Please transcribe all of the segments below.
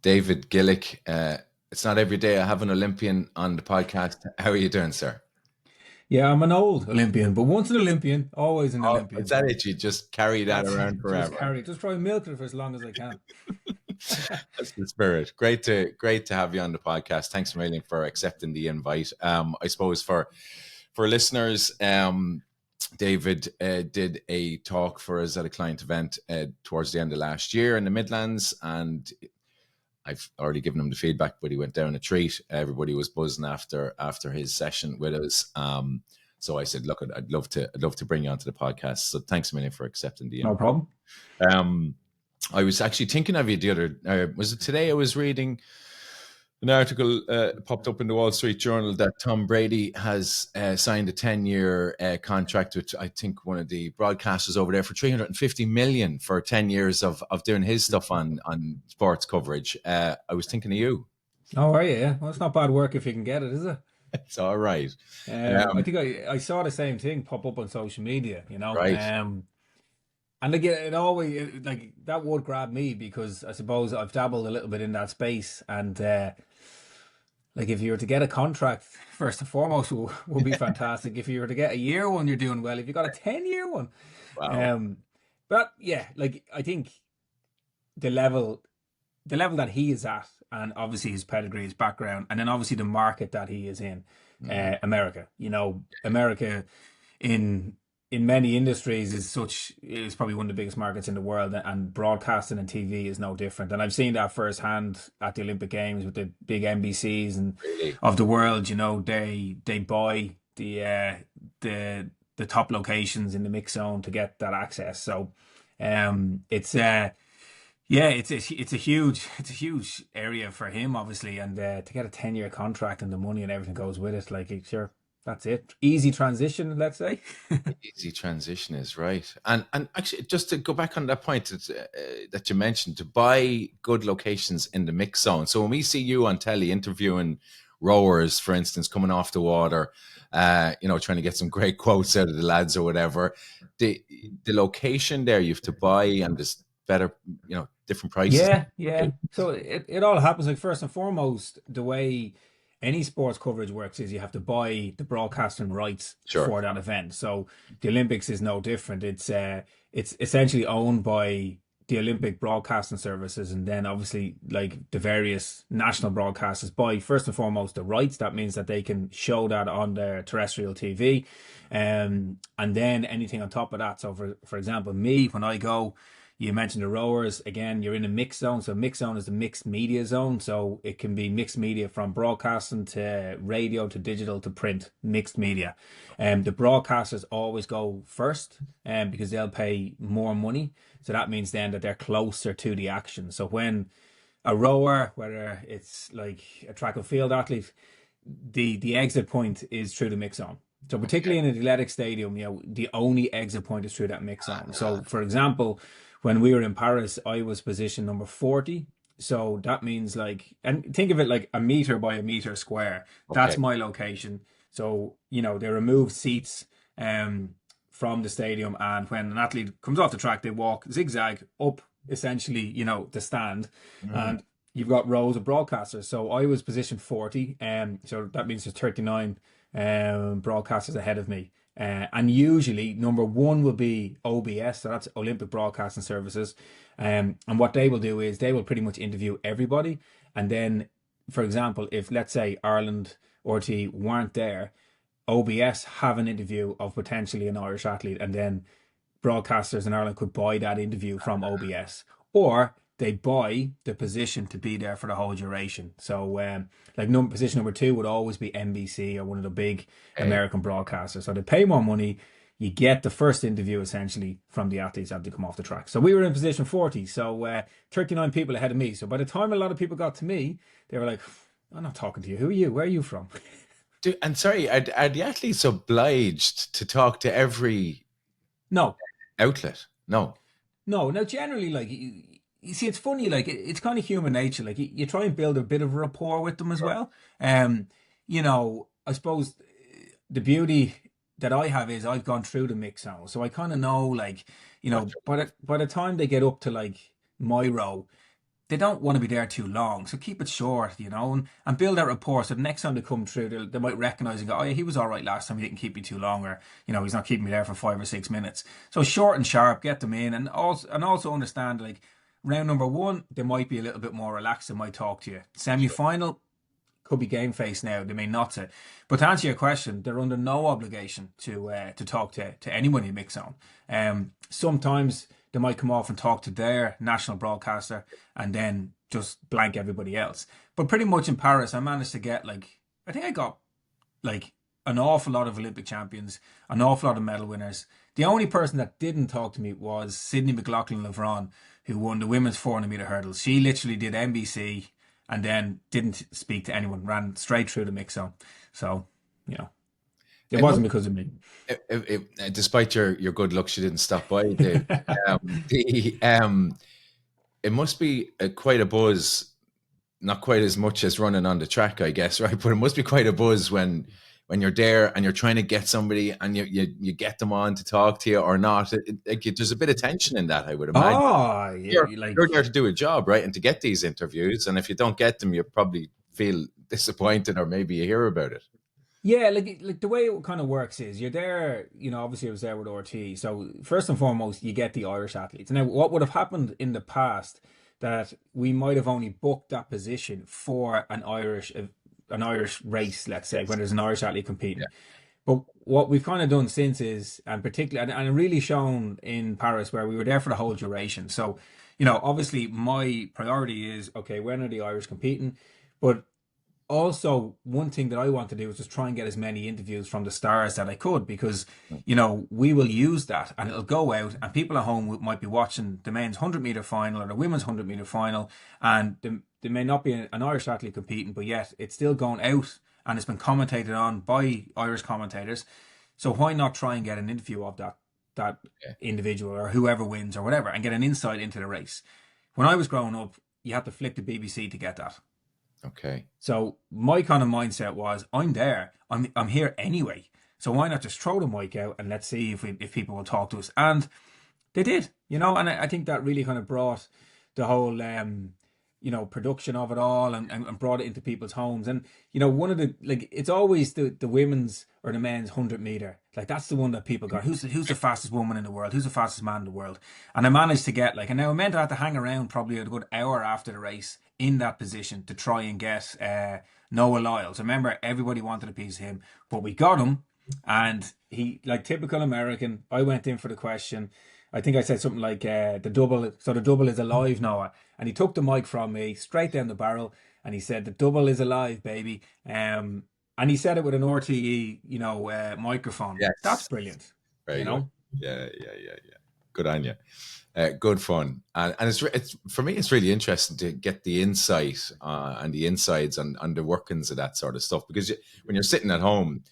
David Gillick. It's not every day I have an Olympian on the podcast. How are you doing, sir? Yeah, I'm an old Olympian, but once an Olympian, always an Oh, is Olympian. that it? You just carry that That's around just forever. carry it. Just try and milk it for as long as I can. That's the spirit. Great to have you on the podcast. Thanks a million for accepting the invite. I suppose for listeners, David did a talk for us at a client event towards the end of last year in the Midlands, and I've already given him the feedback, but he went down a treat. Everybody was buzzing after his session with us. So I said, look, I'd love to bring you onto the podcast. So thanks a million for accepting the No invite. problem. I was actually thinking of you the other. Was it today? I was reading an article popped up in the Wall Street Journal that Tom Brady has signed a 10-year contract with, I think, one of the broadcasters over there for 350 million for 10 years of doing his stuff on sports coverage. I was thinking of you. Oh, are you? Yeah. Well, it's not bad work if you can get it, is it? It's all right. I think I saw the same thing pop up on social media, Right. and again, like that would grab me because I suppose I've dabbled a little bit in that space, and like if you were to get a contract, first and foremost, will be fantastic. If you were to get a year one, you're doing well. If you got a 10-year one, Wow. um, but yeah, like I think the level the level that he is at, and obviously his pedigree, his background, and then obviously the market that he is in, America. America in many industries is probably one of the biggest markets in the world, and broadcasting and TV is no different. And I've seen that firsthand at the Olympic Games with the big NBCs and Really. of the world. They buy the top locations in the mix zone to get that access. So it's yeah, it's a huge area for him, obviously, and to get a 10-year contract and the money and everything goes with it, like sure, that's it. Easy transition, let's say. Easy transition is right. And actually, just to go back on that point that you mentioned, to buy good locations in the mix zone. So when we see you on telly interviewing rowers, for instance, coming off the water, trying to get some great quotes out of the lads or whatever, the location there you have to buy, and there's better, different prices. Yeah, yeah. So it all happens like first and foremost, the way any sports coverage works is you have to buy the broadcasting rights Sure. for that event. So the Olympics is no different. It's essentially owned by the Olympic broadcasting services, and then obviously like the various national broadcasters buy first and foremost the rights. That means that they can show that on their terrestrial TV. And then anything on top of that. So for example, me, when I go, you mentioned the rowers again. You're in a mixed zone. So mixed zone is the mixed media zone. So it can be mixed media from broadcasting to radio to digital to print, mixed media. The broadcasters always go first, because they'll pay more money. So that means then that they're closer to the action. So when a rower, whether it's like a track and field athlete, the exit point is through the mix zone. So particularly in an athletic stadium, the only exit point is through that mix zone. So for example, when we were in Paris, I was position number 40. So that means like, and think of it like a meter by a meter square. Okay. That's my location. So, they remove seats from the stadium. And when an athlete comes off the track, they walk zigzag up essentially, the stand. And you've got rows of broadcasters. So I was position 40. So that means there's 39 broadcasters ahead of me. And usually number one will be OBS, so that's Olympic Broadcasting Services. And what they will do is they will pretty much interview everybody. And then, for example, if let's say Ireland RT weren't there, OBS have an interview of potentially an Irish athlete, and then broadcasters in Ireland could buy that interview from OBS, or they buy the position to be there for the whole duration. So, like position number two would always be NBC or one of the big American broadcasters. So they pay more money. You get the first interview essentially from the athletes as they come off the track. So we were in position 40. So 39 people ahead of me. So by the time a lot of people got to me, they were like, I'm not talking to you. Who are you? Where are you from? And sorry, are the athletes obliged to talk to every No, outlet? No. no. Now, generally, like, you see, it's funny, like, it's kind of human nature. Like, you try and build a bit of rapport with them as well. I suppose the beauty that I have is I've gone through the mix zone. So I kind of know, like, by the time they get up to, like, my row, they don't want to be there too long. So keep it short, and build that rapport. So the next time they come through, they might recognize and go, oh yeah, he was all right last time. He didn't keep me too long, or he's not keeping me there for 5 or 6 minutes. So short and sharp, get them in, and also understand like round number one, they might be a little bit more relaxed. They might talk to you. Semi final could be game face now. They may not say. But to answer your question, they're under no obligation to talk to anyone in mix zone. Sometimes they might come off and talk to their national broadcaster and then just blank everybody else. But pretty much in Paris, I managed to get I think I got like an awful lot of Olympic champions, an awful lot of medal winners. The only person that didn't talk to me was Sydney McLaughlin-Lavron, who won the women's 400-meter hurdles. She literally did NBC and then didn't speak to anyone, ran straight through the mix zone. So, it wasn't because of me. Despite your good luck, she didn't stop by, Dave. It must be quite a buzz, not quite as much as running on the track, I guess, right? But it must be quite a buzz when you're there and you're trying to get somebody and you get them on to talk to you or not. There's a bit of tension in that, I would imagine. Oh, you're there to do a job, right? And to get these interviews. And if you don't get them, you probably feel disappointed, or maybe you hear about it. Yeah, like the way it kind of works is you're there, obviously I was there with RT. So first and foremost, you get the Irish athletes. Now, what would have happened in the past that we might have only booked that position for an Irish race, let's say, when there's an Irish athlete competing. Yeah. But what we've kind of done since is, and particularly, and really shown in Paris where we were there for the whole duration. So, obviously my priority is, okay, when are the Irish competing? But also one thing that I want to do is just try and get as many interviews from the stars that I could, because we will use that and it'll go out and people at home might be watching the men's 100-meter final or the women's 100-meter final, and there may not be an Irish athlete competing, but yet it's still going out and it's been commentated on by Irish commentators. So why not try and get an interview of that individual or whoever wins or whatever, and get an insight into the race? When I was growing up, you had to flick the BBC to get that. Okay. So my kind of mindset was, I'm there. I'm here anyway. So why not just throw the mic out and let's see if people will talk to us? And they did, and I think that really kind of brought the whole production of it all and brought it into people's homes. And one of the, it's always the women's or the men's 100-meter. Like that's the one that people got. Who's the fastest woman in the world? Who's the fastest man in the world? And I managed to get and now I meant I had to hang around probably a good hour after the race in that position to try and get Noah Lyles. Remember, everybody wanted a piece of him, but we got him, and he, like typical American, I went in for the question. I think I said something like the double is alive, Noah. And he took the mic from me straight down the barrel and he said, the double is alive, baby. And he said it with an RTE, microphone. Yes. That's brilliant. Very good. Yeah. Good on you. Good fun. And it's for me, it's really interesting to get the insight and the insides on the workings of that sort of stuff. Because when you're sitting at home,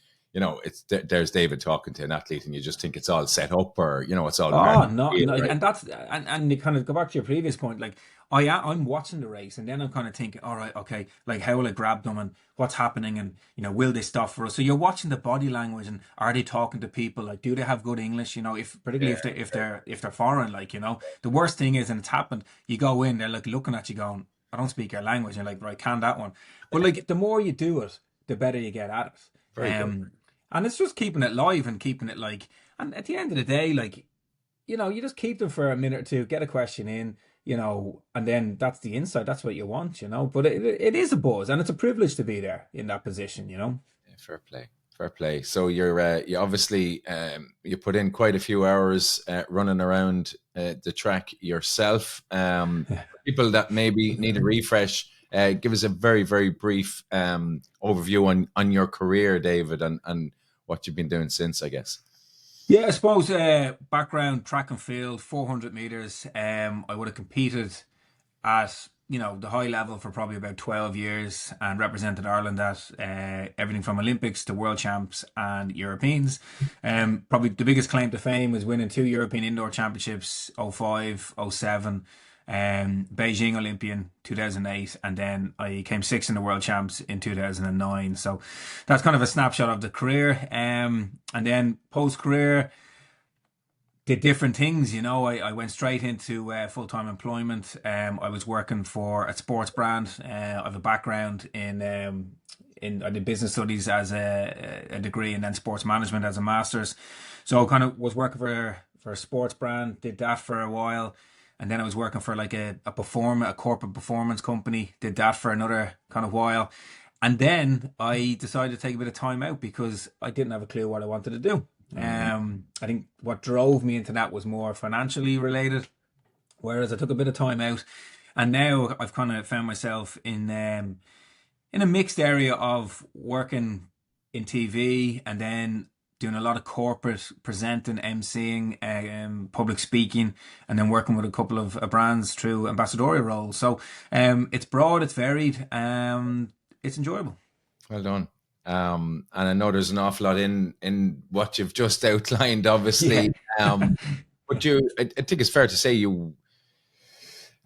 there's David talking to an athlete and you just think it's all set up, or, it's all. Oh, no. Right? And that's, and you kind of go back to your previous point, I'm watching the race and then I'm kind of thinking, all right, okay, how will I grab them and what's happening and, will they stop for us? So you're watching the body language and are they talking to people? Do they have good English? Particularly if they're foreign, the worst thing is, and it's happened, you go in, they're looking at you going, I don't speak your language. And you're like, right, can that one. But the more you do it, the better you get at it. Very good. And it's just keeping it live and keeping it and at the end of the day, you just keep them for a minute or two, get a question in, and then that's the insight. That's what you want, but it is a buzz and it's a privilege to be there in that position, Yeah, fair play. So you obviously, you put in quite a few hours running around the track yourself. People that maybe need a refresh, give us a very, very brief overview on your career, David, and what you've been doing since, I guess. Yeah, I suppose background, track and field, 400 meters. I would have competed at the high level for probably about 12 years and represented Ireland at everything from Olympics to World Champs and Europeans. Probably the biggest claim to fame was winning 2 European Indoor Championships, 05, 07. Beijing Olympian 2008, and then I came sixth in the World Champs in 2009. So that's kind of a snapshot of the career. And then post career, did different things. I went straight into full-time employment. I was working for a sports brand. I have a background in I did business studies as a degree, and then sports management as a master's. So I kind of was working for a sports brand, did that for a while. And then I was working for like a corporate performance company, did that for another kind of while. And then I decided to take a bit of time out because I didn't have a clue what I wanted to do. I think what drove me into that was more financially related, whereas I took a bit of time out, and now I've kind of found myself in a mixed area of working in TV and then doing a lot of corporate presenting, emceeing, public speaking, and then working with a couple of brands through ambassadorial roles. So it's broad, it's varied, it's enjoyable. Well done. And I know there's an awful lot in what you've just outlined, obviously. Yeah. But I think it's fair to say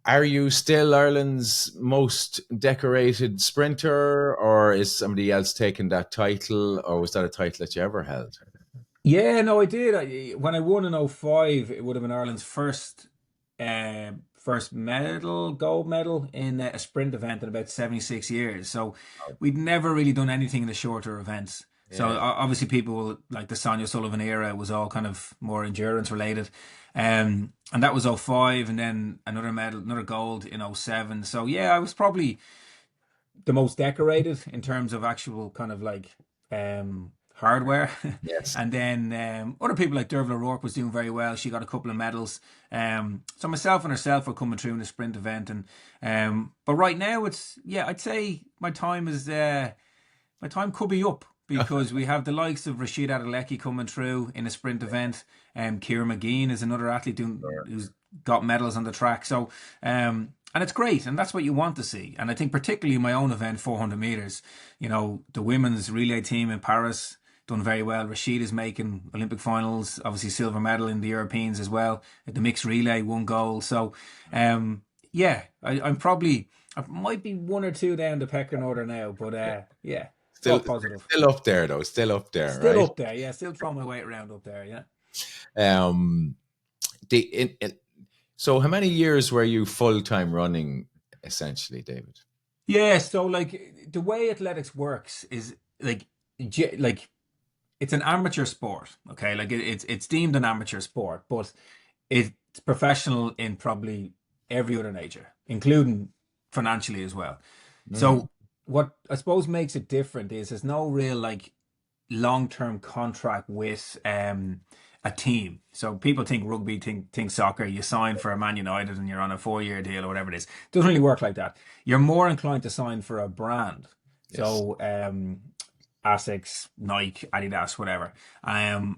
are you still Ireland's most decorated sprinter, or is somebody else taking that title, or was that a title that you ever held? Yeah, no, I did. When I won in '05, it would have been Ireland's first gold medal in a sprint event in about 76 years. So we'd never really done anything in the shorter events. So Yeah. obviously people like the Sonia Sullivan era was all kind of more endurance related. And that was '05, and then another medal, another gold in '07. So yeah, I was probably the most decorated in terms of actual kind of like hardware. Yes. And then other people like Derval O'Rourke was doing very well. She got a couple of medals. So myself and herself were coming through in the sprint event. And but right now I'd say my time could be up because we have the likes of Rashid Adelecki coming through in a sprint event. Ciara McGean is another athlete who's got medals on the track. So and it's great, and that's what you want to see. And I think particularly my own event, 400 meters, the women's relay team in Paris done very well. Rashid is making Olympic finals, obviously silver medal in the Europeans as well. The mixed relay, 1 gold. So, yeah, I might be 1 or 2 down the pecking order now, but yeah, Still, all positive. still up there though. Still up there, Still right? up there, yeah. Still throwing my weight around up there, yeah. Um, so how many years were you full-time running, essentially, David? Yeah, so like the way athletics works is like it's an amateur sport, okay? Like it's deemed an amateur sport, but it's professional in probably every other nature, including financially as well. Mm. So what I suppose makes it different is there's no real like long-term contract with a team. So people think rugby, think soccer. You sign for a Man United and you're on a 4-year deal or whatever it is. It doesn't really work like that. You're more inclined to sign for a brand. Yes. So Asics, Nike, Adidas, whatever. And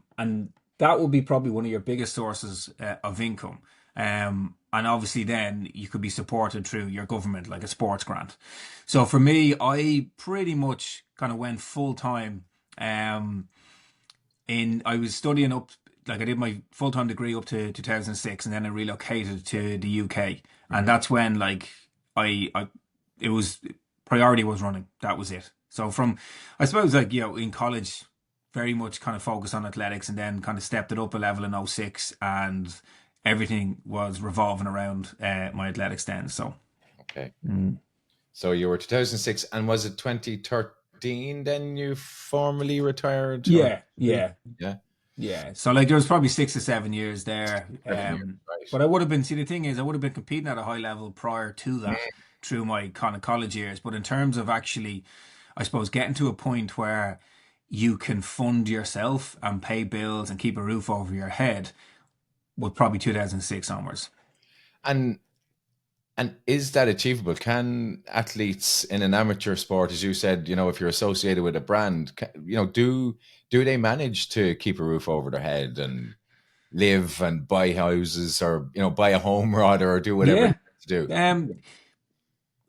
that will be probably one of your biggest sources of income. And obviously then you could be supported through your government, like a sports grant. So for me, I pretty much kind of went full time. I was studying up, like I did my full time degree up to 2006, and then I relocated to the UK, and that's when like I it was priority was running. That was it. So from, I suppose like in college, very much kind of focused on athletics, and then kind of stepped it up a level in '06, and everything was revolving around my athletics then. So Okay. So you were 2006, and was it 2013 then you formally retired? yeah, yeah. Yeah. Yeah, so like there was probably 6 or 7 years there, 7 years, right. but I would have been. See, the thing is, I would have been competing at a high level prior to that through my kind of college years. But in terms of actually, I suppose getting to a point where you can fund yourself and pay bills and keep a roof over your head, was probably 2006 onwards. And is that achievable? Can athletes in an amateur sport, as you said, if you're associated with a brand, do they manage to keep a roof over their head and live and buy houses, or buy a home rather, or do whatever they Yeah, have to do?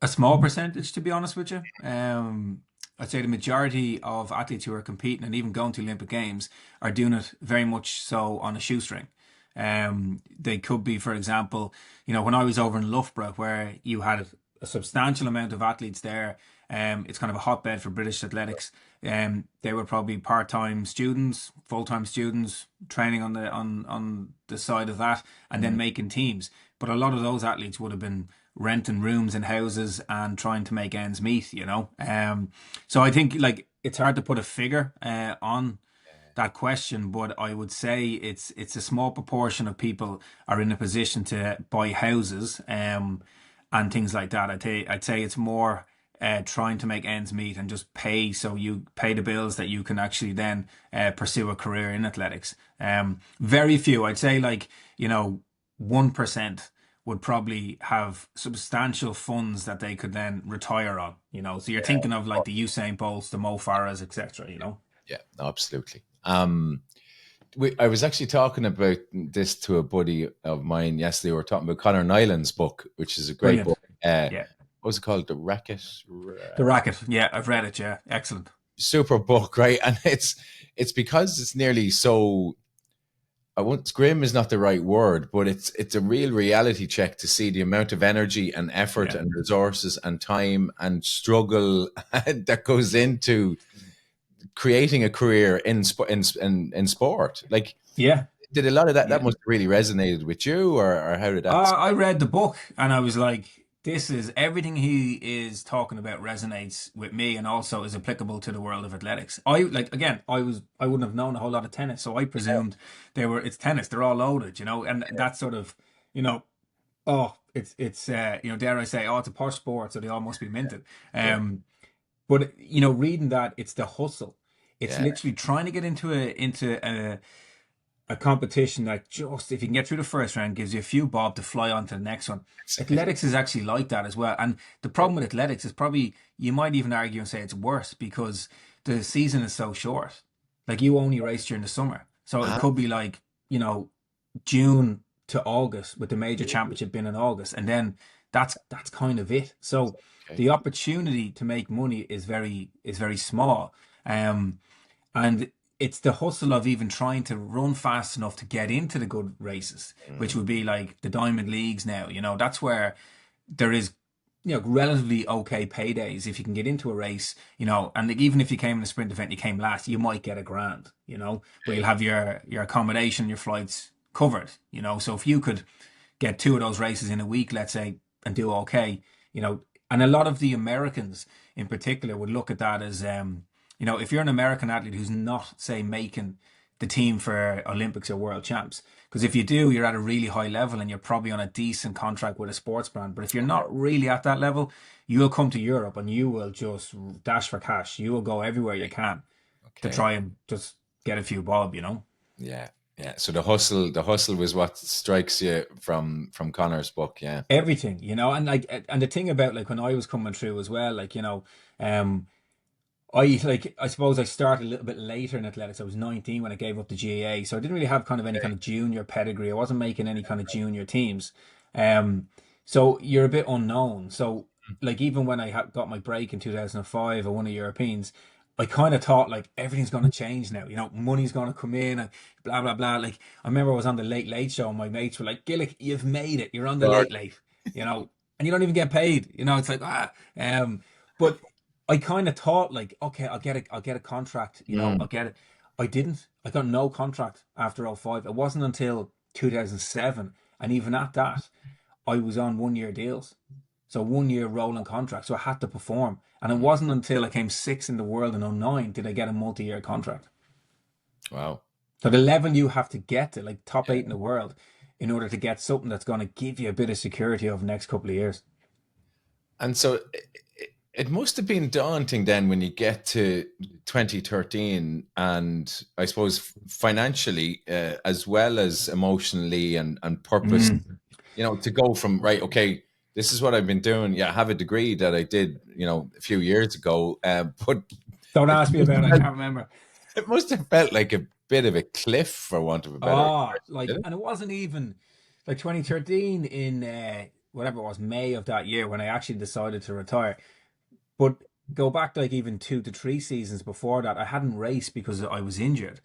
a small percentage, to be honest with you. I'd say the majority of athletes who are competing and even going to Olympic Games are doing it very much so on a shoestring. They could be, for example, when I was over in Loughborough, where you had a substantial amount of athletes there, It's kind of a hotbed for British athletics. They were probably part-time students, full-time students, training on the side of that, and then making teams. But a lot of those athletes would have been renting rooms in houses and trying to make ends meet, you know. So I think like it's hard to put a figure on that question, but I would say it's a small proportion of people are in a position to buy houses and things like that. I'd say it's more trying to make ends meet and just pay so you pay the bills that you can actually then pursue a career in athletics. Very few, I'd say, like, you know, 1% would probably have substantial funds that they could then retire on, you know. So you're thinking of like the Usain Bolts, the Mo Farahs, etc., you know. Yeah, no, absolutely. I was actually talking about this to a buddy of mine yesterday. We were talking about Conor Nyland's book, which is a great Brilliant. book. Yeah. What was it called? The Racket? The Racket. Yeah, I've read it. Yeah. Excellent. Super book, right? And it's because it's nearly so, I won't, grim is not the right word, but it's a real reality check to see the amount of energy and effort Yeah. and resources and time and struggle that goes into creating a career in sport. Like, Yeah. did a lot of that Yeah. must have really resonated with you, or how did that? I read the book and I was like, this is everything he is talking about resonates with me and also is applicable to the world of athletics. I wouldn't have known a whole lot of tennis, so I presumed it's tennis, they're all loaded, you know, and that sort of, you know, oh, it's you know, dare I say, oh, it's a posh sport, so they all must be minted. But you know, reading that, it's the hustle. It's literally trying to get into a competition that just, if you can get through the first round, gives you a few bob to fly on to the next one. Athletics is actually like that as well. And the problem with athletics is probably, you might even argue and say it's worse because the season is so short. Like you only race during the summer. So it could be like, you know, June to August with the major championship being in August. And then that's kind of it. So the opportunity to make money is very small. And it's the hustle of even trying to run fast enough to get into the good races, which would be like the Diamond Leagues now. You know, that's where there is, you know, relatively okay paydays if you can get into a race, you know, and like, even if you came in a sprint event, you came last, you might get $1,000, you know, but you'll have your accommodation, your flights covered, you know. So if you could get 2 of those races in a week, let's say, and do okay, you know, and a lot of the Americans in particular would look at that as, you know, if you're an American athlete who's not, say, making the team for Olympics or World Champs, because if you do, you're at a really high level and you're probably on a decent contract with a sports brand. But if you're not really at that level, you will come to Europe and you will just dash for cash. You will go everywhere you can to try and just get a few bob, you know? Yeah. So the hustle was what strikes you from Conor's book. Yeah. Everything, you know, and like, and the thing about like when I was coming through as well, like, you know, I suppose I started a little bit later in athletics. I was 19 when I gave up the GAA, so I didn't really have kind of any kind of junior pedigree. I wasn't making any kind of junior teams, so you're a bit unknown. So like even when I got my break in 2005, I won a Europeans. I kind of thought like everything's going to change now. You know, money's going to come in and blah blah blah. Like I remember I was on the Late Late Show, and my mates were like, "Gillick, you've made it. You're on the Late Late." You know, and you don't even get paid. You know, it's like but I kind of thought like, okay, I'll get a contract, you know, I'll get it. I didn't. I got no contract after '05. It wasn't until 2007, and even at that, I was on 1 year deals, so 1 year rolling contract. So I had to perform, and it wasn't until I came sixth in the world in '09 did I get a multi-year contract. Wow. So the level you have to get to, like top 8 in the world, in order to get something that's going to give you a bit of security over the next couple of years. And so it must have been daunting then when you get to 2013, and I suppose financially as well as emotionally and purpose, you know, to go from, right, okay, this is what I've been doing. Yeah, I have a degree that I did, you know, a few years ago, but don't ask me about it. I can't remember. It must have felt like a bit of a cliff, for want of a better word. Like, and it wasn't even like 2013 in whatever it was, May of that year when I actually decided to retire. But go back like even 2 to 3 seasons before that, I hadn't raced because I was injured.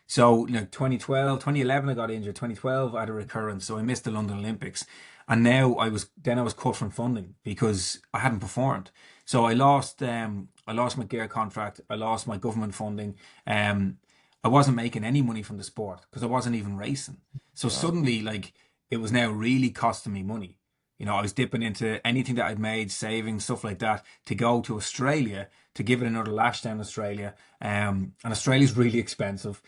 So, 2012, 2011, I got injured. 2012, I had a recurrence, so I missed the London Olympics. And now I was cut from funding because I hadn't performed. So I lost my gear contract. I lost my government funding. I wasn't making any money from the sport because I wasn't even racing. So Wow. suddenly, like, it was now really costing me money. I was dipping into anything that I'd made, saving, stuff like that, to go to Australia, to give it another lash down Australia. And Australia's really expensive.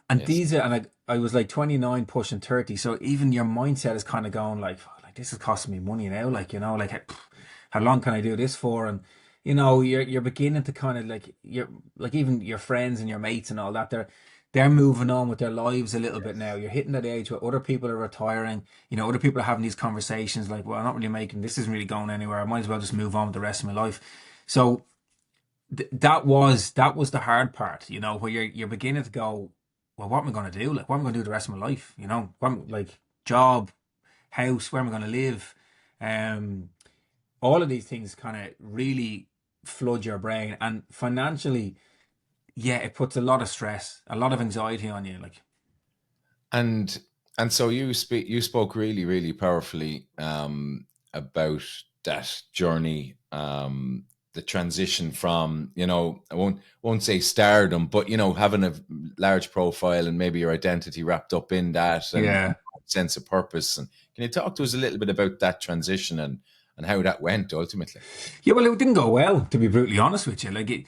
And Yes. I was like 29 pushing 30. So even your mindset is kind of going like, "Fuck, like this is costing me money now. Like, like how long can I do this for?" And, you're beginning to kind of like, you're like, even your friends and your mates and all that, they're moving on with their lives a little bit now. You're hitting that age where other people are retiring. Other people are having these conversations like, well, I'm not really making, this isn't really going anywhere. I might as well just move on with the rest of my life. So that was the hard part, where you're beginning to go, well, what am I going to do? Like, what am I going to do the rest of my life? Like, job, house, where am I going to live? Um, all of these things kind of really flood your brain, and financially, yeah, it puts a lot of stress, a lot of anxiety on you. Like, And so you spoke really, really powerfully about that journey, the transition from, I won't say stardom, but having a large profile and maybe your identity wrapped up in that, and yeah. sense of purpose. And can you talk to us a little bit about that transition and how that went ultimately? Yeah, well, it didn't go well, to be brutally honest with you. Like,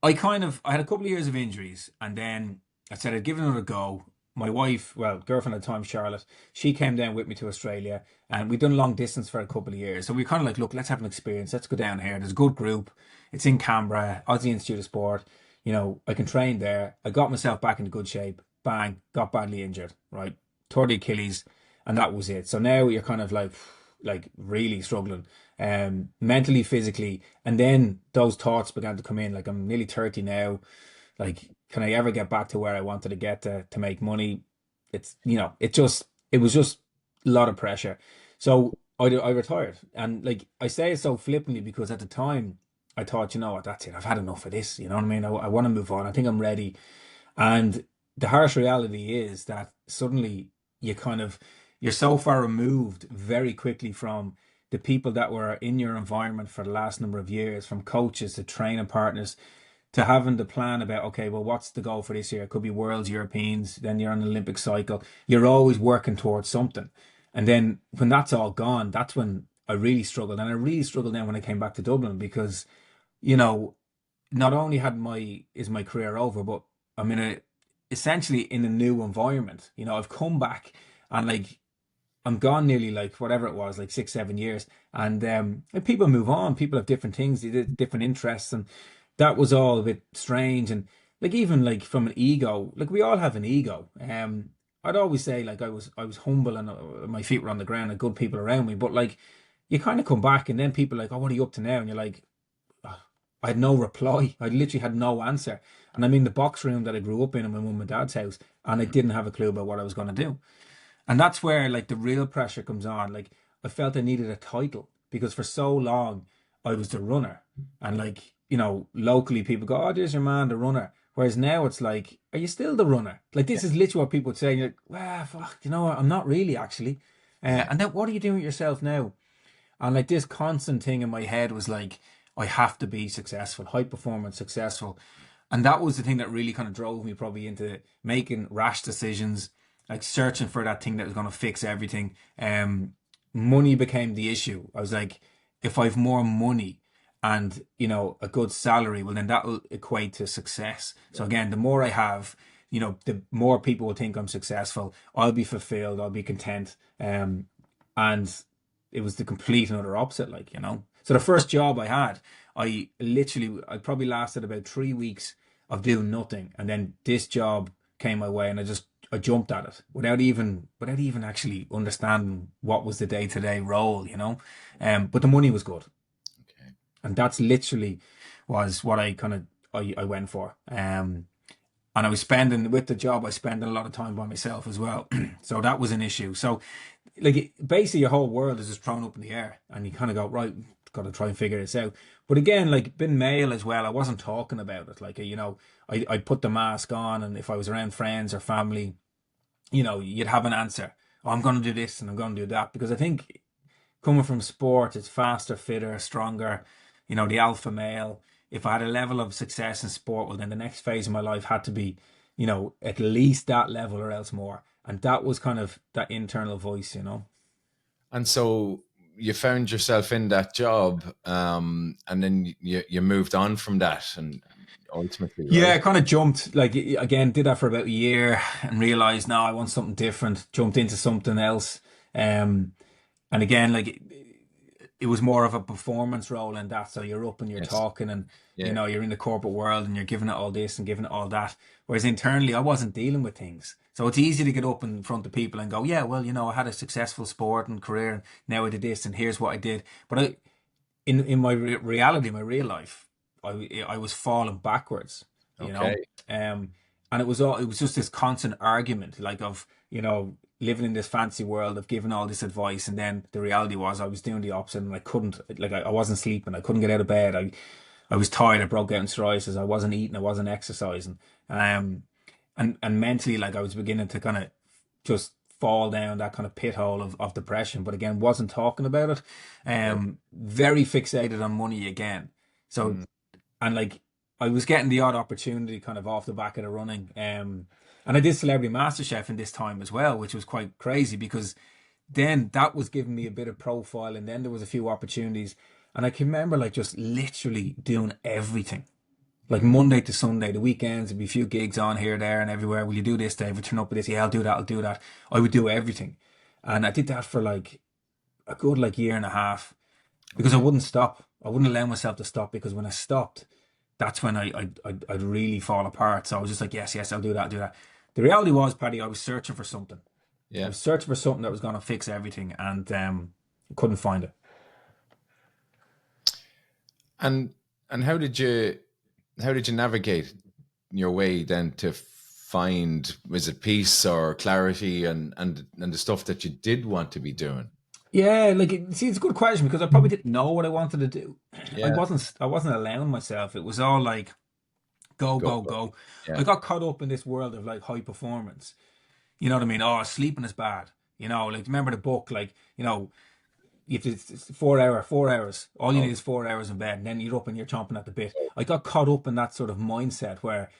I had a couple of years of injuries, and then I said I'd give it another go. My wife, well, girlfriend at the time, Charlotte, she came down with me to Australia, and we'd done long distance for a couple of years. So we kind of like, look, let's have an experience. Let's go down here. There's a good group. It's in Canberra, Aussie Institute of Sport. I can train there. I got myself back into good shape. Bang, got badly injured, right? Tore the Achilles, and that was it. So now you're kind of like really struggling, mentally, physically. And then those thoughts began to come in. Like, I'm nearly 30 now. Like, can I ever get back to where I wanted to get to make money? It was just a lot of pressure. So I retired. And like, I say it so flippantly because at the time I thought, you know what, that's it. I've had enough of this. You know what I mean? I want to move on. I think I'm ready. And the harsh reality is that suddenly you kind of, you're so far removed very quickly from the people that were in your environment for the last number of years, from coaches to training partners, to having the plan about, okay, well, what's the goal for this year? It could be Worlds, Europeans, then you're on an Olympic cycle. You're always working towards something. And then when that's all gone, that's when I really struggled. And I really struggled then when I came back to Dublin because, you know, not only is my career over, but I'm essentially in a new environment. I've come back, and like, I'm gone nearly like whatever it was, like 6, 7 years. And like, people move on, people have different things, different interests, and that was all a bit strange. And like, even like from an ego, like, we all have an ego. I'd always say like I was humble, and my feet were on the ground and good people around me. But like, you kind of come back, and then people are like, oh, what are you up to now? And you're like, "Oh," I had no reply. I literally had no answer. And I'm in the box room that I grew up in my mum and dad's house, and I didn't have a clue about what I was going to do. And that's where like the real pressure comes on. Like, I felt I needed a title because for so long I was the runner. And like, locally people go, oh, there's your man, the runner. Whereas now it's like, are you still the runner? Like, Yeah. this is literally what people would say. And you're like, well, fuck, what? I'm not really actually. Yeah. And then what are you doing with yourself now? And like, this constant thing in my head was like, I have to be successful, high performance, successful. And that was the thing that really kind of drove me probably into making rash decisions, like searching for that thing that was going to fix everything. Money became the issue. I was like, if I've more money and, a good salary, well, then that will equate to success. So again, the more I have, the more people will think I'm successful. I'll be fulfilled. I'll be content. And it was the complete and utter opposite, like. So the first job I had, I probably lasted about 3 weeks of doing nothing. And then this job came my way, and I jumped at it without even actually understanding what was the day-to-day role. But the money was good. Okay. And that's literally was what I went for. And I was spending, with the job, I spent a lot of time by myself as well. So that was an issue. So like, basically your whole world is just thrown up in the air, and you kind of go, right, got to try and figure this out. But again, like being male as well, I wasn't talking about it. Like, you know, I'd put the mask on, and if I was around friends or family, you know, you'd have an answer. Oh, I'm going to do this and I'm going to do that. Because I think coming from sport, it's faster, fitter, stronger, you know, the alpha male. If I had a level of success in sport, well, then the next phase of my life had to be, you know, at least that level or else more. And that was kind of that internal voice, you know. And so you found yourself in that job, and then you moved on from that, and ultimately, Yeah, right? I kind of jumped, like, again, did that for about a year and realized, no, I want something different, jumped into something else. Um, and again, like, it was more of a performance role in that. So you're up and you're Yes. talking, and, you Yeah. know, you're in the corporate world and you're giving it all this and giving it all that. Whereas internally, I wasn't dealing with things. So it's easy to get up in front of people and go, yeah, well, you know, I had a successful sport and career, and now I did this and here's what I did. But in my reality, my real life, I was falling backwards, you Okay. know. And it was just this constant argument, like, of, you know, living in this fancy world of giving all this advice, and then the reality was I was doing the opposite, and I couldn't, like, I wasn't sleeping, I couldn't get out of bed, I was tired, I broke out in psoriasis, I wasn't eating, I wasn't exercising, and mentally, like, I was beginning to kind of just fall down that kind of pit hole of depression, but again, wasn't talking about it. Yeah. Very fixated on money again. So, Mm. and like, I was getting the odd opportunity kind of off the back of the running. And I did Celebrity MasterChef in this time as well, which was quite crazy, because then that was giving me a bit of profile, and then there was a few opportunities. And I can remember, like, just literally doing everything. Like Monday to Sunday, the weekends, there'd be a few gigs on here, there, and everywhere. Will you do this, David? Turn up with this? Yeah, I'll do that. I'll do that. I would do everything, and I did that for like a good, like, year and a half, because I Okay. wouldn't stop. I wouldn't allow myself to stop, because when I stopped, that's when I'd really fall apart. So I was just like, yes, yes, I'll do that, do that. The reality was, Paddy, I was searching for something. I Yeah. was searching for something that was going to fix everything, and couldn't find it. And how did you navigate your way then to find, was it peace or clarity, and the stuff that you did want to be doing? Yeah, like, see, it's a good question, because I probably didn't know what I wanted to do. Yeah. I wasn't allowing myself. It was all like go, Go. go, go. Yeah. I got caught up in this world of, like, high performance. You know what I mean? Oh, sleeping is bad. You know, like, remember the book, like, you know, you have to, it's 4 hours. All you Oh, need is 4 hours in bed, and then you're up and you're chomping at the bit. I got caught up in that sort of mindset where,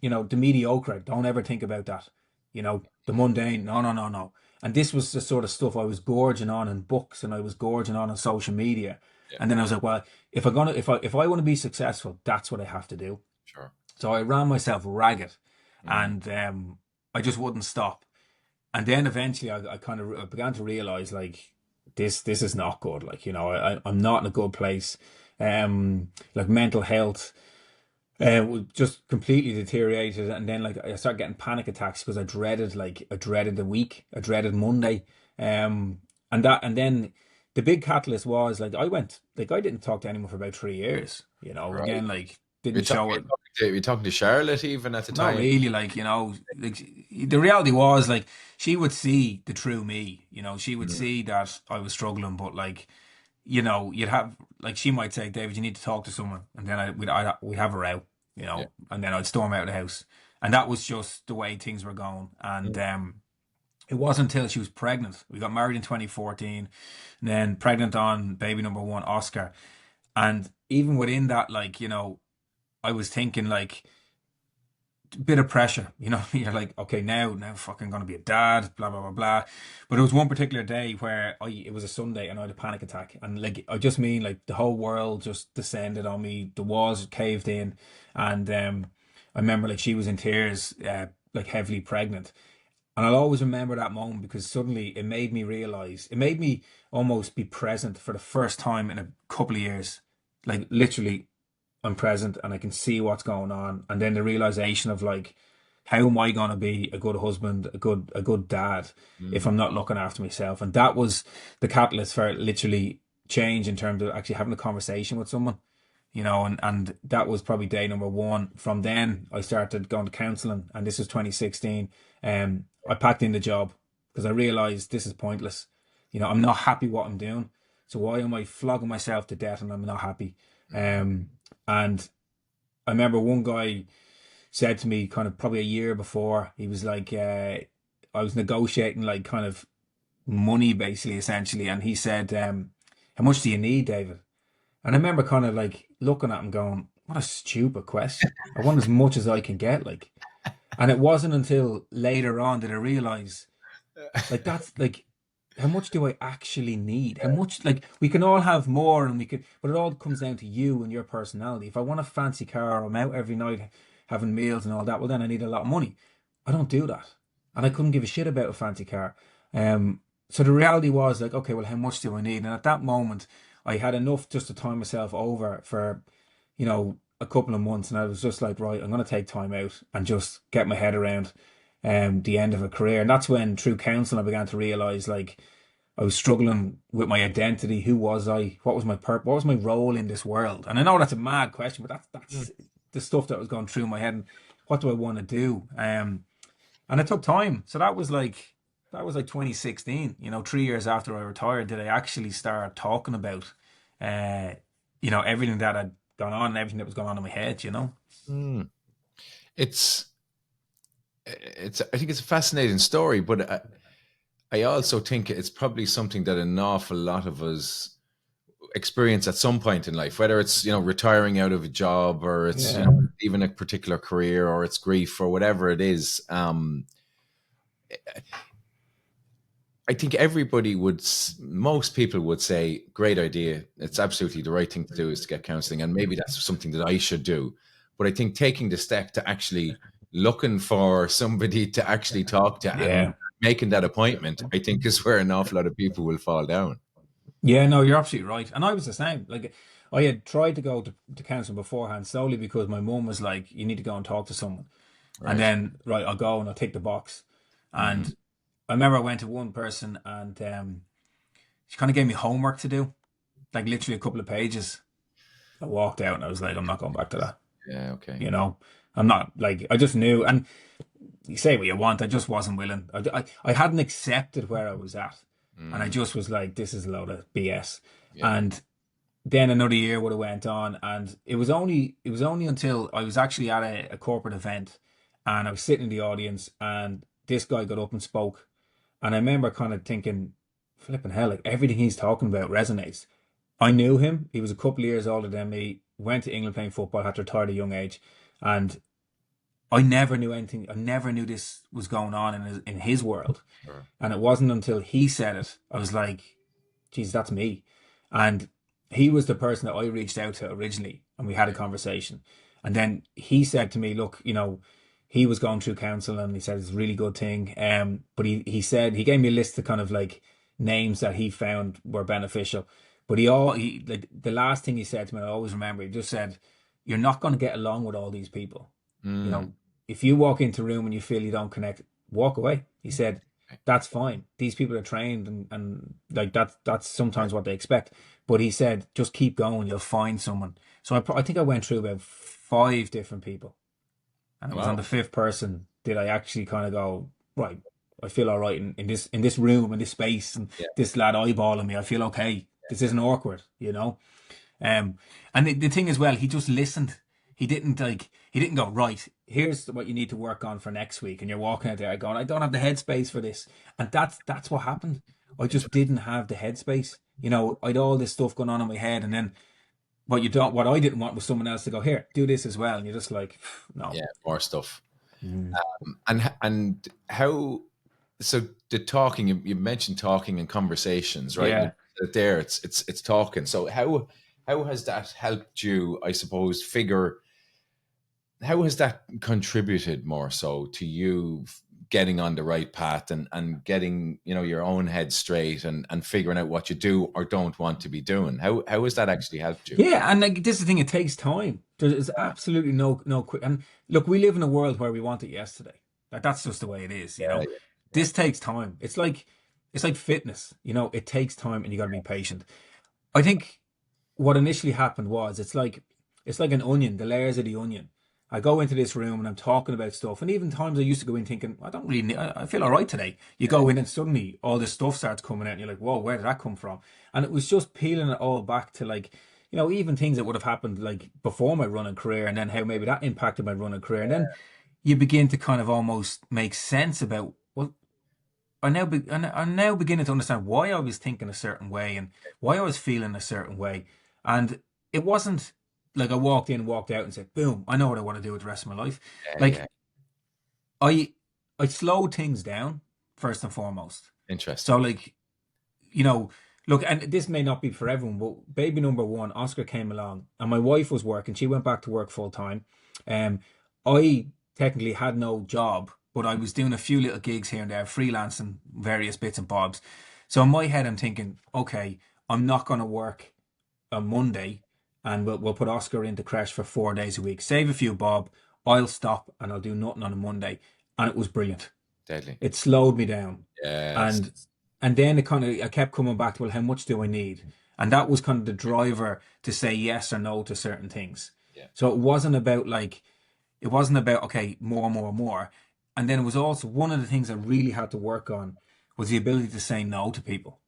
you know, the mediocre, don't ever think about that. You know, the mundane, no, no, no, no. And this was the sort of stuff I was gorging on in books, and I was gorging on social media. yeah. And then I was like, well, if I want to be successful, that's what I have to do. Sure. So I ran myself ragged, Mm. and I just wouldn't stop. And then eventually I kind of began to realize, like, this is not good. Like, you know, I'm not in a good place. Like, mental health just completely deteriorated, and then, like, I started getting panic attacks, because I dreaded the week, I dreaded Monday. And then the big catalyst was, like, I didn't talk to anyone for about 3 years. You know, Right. again, like, didn't show it. You're talking to Charlotte even at the Not time. really, like, you know, like, the reality was, like, she would see the true me, you know, she would Mm. see that I was struggling, but, like, you know, you'd have, like, she might say, David, you need to talk to someone, and then we'd have a row, you Yeah. know, and then I'd storm out of the house, and that was just the way things were going. And Mm. it wasn't until she was pregnant. We got married in 2014, and then pregnant on baby number one, Oscar, and even within that, like, you know, I was thinking, like, bit of pressure, you know. You're like, okay, now fucking gonna be a dad, blah blah blah blah. But there was one particular day where it was a Sunday, and I had a panic attack, and, like, I just mean, like, the whole world just descended on me, the walls caved in, and I remember, like, she was in tears, like, heavily pregnant, and I'll always remember that moment, because suddenly it made me realize, it made me almost be present for the first time in a couple of years, like, literally. I'm present and I can see what's going on. And then the realization of, like, how am I going to be a good husband, a good dad, if Mm. I'm not looking after myself? And that was the catalyst for literally change, in terms of actually having a conversation with someone, you know. And that was probably day number one. From then I started going to counseling, and this was 2016. I packed in the job, because I realized this is pointless. You know, I'm not happy what I'm doing. So why am I flogging myself to death and I'm not happy? And I remember one guy said to me kind of probably a year before, he was like, I was negotiating like kind of money basically, essentially. And he said, how much do you need, David? And I remember kind of like looking at him going, what a stupid question. I want as much as I can get. Like, and it wasn't until later on that I realized like that's like how much do I actually need? How much like we can all have more and we could but it all comes down to you and your personality. If I want a fancy car or I'm out every night having meals and all that, well then I need a lot of money. I don't do that. And I couldn't give a shit about a fancy car. So the reality was like, okay, well how much do I need? And at that moment I had enough just to tie myself over for, a couple of months and I was just like, right, I'm gonna take time out and just get my head around the end of a career. And that's when through counseling I began to realize like I was struggling with my identity. Who was I? What was my purpose? What was my role in this world? And I know that's a mad question, but that's the stuff that was going through my head. And what do I want to do? And it took time. So that was like 2016. 3 years after I retired, did I actually start talking about, everything that had gone on, and everything that was going on in my head. Mm. It's I think it's a fascinating story, but I also think it's probably something that an awful lot of us experience at some point in life, whether it's retiring out of a job or it's even a particular career or it's grief or whatever it is. I think most people would say, great idea. It's absolutely the right thing to do is to get counseling. And maybe that's something that I should do. But I think taking the step to actually looking for somebody to actually talk to and making that appointment, I think is where an awful lot of people will fall down. Yeah, no, you're absolutely right. And I was the same. Like I had tried to go to counseling beforehand solely because my mum was like, you need to go and talk to someone. Right. And then, right, I'll go and I'll tick the box. And I remember I went to one person and she kind of gave me homework to do, like literally a couple of pages. I walked out and I was like, I'm not going back to that. Yeah, okay. I'm not like, I just knew. And you say what you want. I just wasn't willing. I hadn't accepted where I was at. And I just was like, this is a load of BS. Yeah. And then another year would have went on. And it was only until I was actually at a corporate event and I was sitting in the audience and this guy got up and spoke. And I remember kind of thinking, flipping hell, like everything he's talking about resonates. I knew him. He was a couple of years older than me, went to England playing football, had to retire at a young age. And I never knew anything. I never knew this was going on in his world. Sure. And it wasn't until he said it, I was like, geez, that's me. And he was the person that I reached out to originally. And we had a conversation. And then he said to me, look, he was going through counsel and he said it's a really good thing. But he said, he gave me a list of kind of like names that he found were beneficial. But he like the last thing he said to me, I always remember, he just said, you're not going to get along with all these people. If you walk into a room and you feel you don't connect, walk away. He said, that's fine. These people are trained and like that's sometimes what they expect. But he said, just keep going. You'll find someone. So I think I went through about 5 different people. And it was on the 5th person did I actually kind of go, right, I feel all right in this room, in this space, and this lad eyeballing me. I feel okay. This isn't awkward, And the thing as well, he just listened. He didn't go, right, here's what you need to work on for next week. And you're walking out there going, I don't have the headspace for this. And that's what happened. I just didn't have the headspace. I'd all this stuff going on in my head. And then what I didn't want was someone else to go, here, do this as well. And you're just like, no. Yeah, more stuff. And how, so the talking, you mentioned talking and conversations, right? Yeah. There, it's talking. So how has that helped you, I suppose, how has that contributed more so to you getting on the right path and getting, your own head straight and figuring out what you do or don't want to be doing? How has that actually helped you? Yeah, and like this is the thing, it takes time. There's absolutely no quick. And look, we live in a world where we want it yesterday. Like that's just the way it is, Yeah. This takes time. It's like fitness, it takes time and you got to be patient. I think what initially happened was it's like an onion, the layers of the onion. I go into this room and I'm talking about stuff. And even times I used to go in thinking, I don't really need, I feel all right today. You go in and suddenly all this stuff starts coming out and you're like, whoa, where did that come from? And it was just peeling it all back to like, even things that would have happened like before my running career and then how maybe that impacted my running career. And then you begin to kind of almost make sense about, well, I'm now beginning to understand why I was thinking a certain way and why I was feeling a certain way. And it wasn't like I walked in, walked out and said, boom, I know what I want to do with the rest of my life. Yeah, Like yeah. I slowed things down first and foremost. So Interesting. like, look, and this may not be for everyone, but baby number one, Oscar came along and my wife was working. She went back to work full time. I technically had no job, but I was doing a few little gigs here and there, freelancing various bits and bobs. So in my head, I'm thinking, okay, I'm not going to work on Monday and we'll put Oscar into creche for 4 days a week. Save a few bob. I'll stop and I'll do nothing on a Monday. And it was brilliant. Deadly. It slowed me down. Yes. And then I kept coming back to, well, how much do I need? And that was kind of the driver to say yes or no to certain things. Yeah. So it wasn't about, okay, more, more, more. And then it was also one of the things I really had to work on was the ability to say no to people.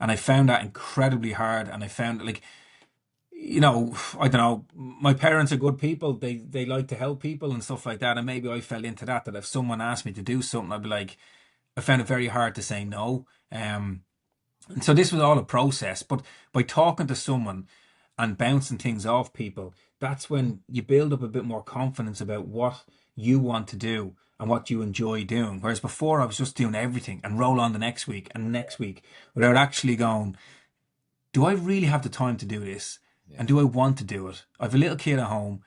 And I found that incredibly hard. And I found like, I don't know, my parents are good people. They like to help people and stuff like that. And maybe I fell into that if someone asked me to do something, I'd be like, I found it very hard to say no. And so this was all a process. But by talking to someone and bouncing things off people, that's when you build up a bit more confidence about what you want to do and what you enjoy doing. Whereas before I was just doing everything and roll on the next week and the next week without actually going, do I really have the time to do this? Yeah. And do I want to do it? I have a little kid at home.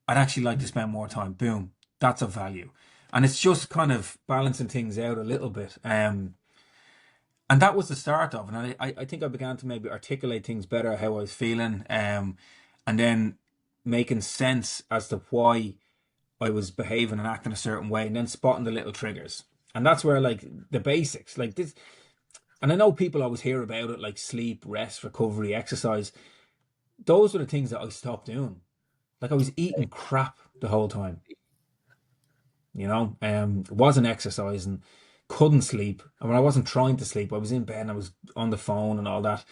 I'd actually like to spend more time. Boom. That's of value. And it's just kind of balancing things out a little bit. And that was the start of it. And I think I began to maybe articulate things better, how I was feeling. And then making sense as to why I was behaving and acting a certain way and then spotting the little triggers. And that's where like the basics, like this, and I know people always hear about it, like sleep, rest, recovery, exercise. Those are the things that I stopped doing. Like I was eating crap the whole time, wasn't exercising, couldn't sleep. And when I wasn't trying to sleep, I was in bed and I was on the phone and all that.